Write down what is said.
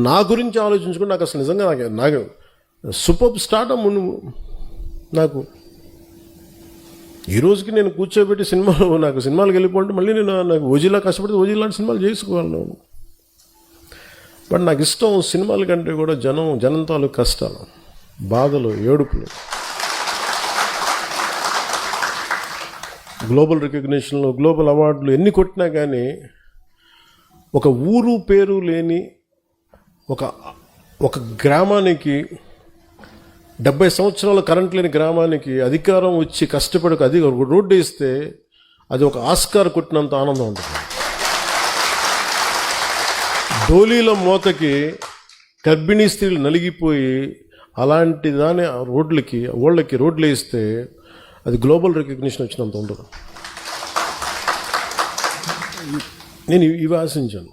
నా గురించి ఆలోచించుకుని నాకు అసలు నిజంగా నాకు సూపర్ స్టార్టమ్ నాకు ఈ రోజుకి నేను కూర్చోబెట్టి నాకు సినిమాలకు వెళ్ళిపోతే మళ్ళీ నాకు ఓజీలా కష్టపడితే ఓజీ లాంటి సినిమాలు చేసుకోగలను. బట్ నాకు ఇష్టం సినిమాల కంటే కూడా జనం తాలూకు కష్టాలు, బాధలు, ఏడుపులు. గ్లోబల్ రికగ్నిషన్లు, గ్లోబల్ అవార్డులు ఎన్ని కొట్టినా కానీ ఒక ఊరు పేరు లేని ఒక గ్రామానికి 70 సంవత్సరాలు కరెంట్ లేని గ్రామానికి అధికారం వచ్చి కష్టపడి రోడ్డు వేస్తే అది ఒక ఆస్కార్ కొట్టినంత ఆనందం ఉంటుంది. డోలీల మోతకి గర్భిణీ స్త్రీలు నలిగిపోయి అలాంటి దాని రోడ్లు వేస్తే అది గ్లోబల్ రికగ్నిషన్ వచ్చినంత ఉండదు. నేను ఇవి ఆశించాను.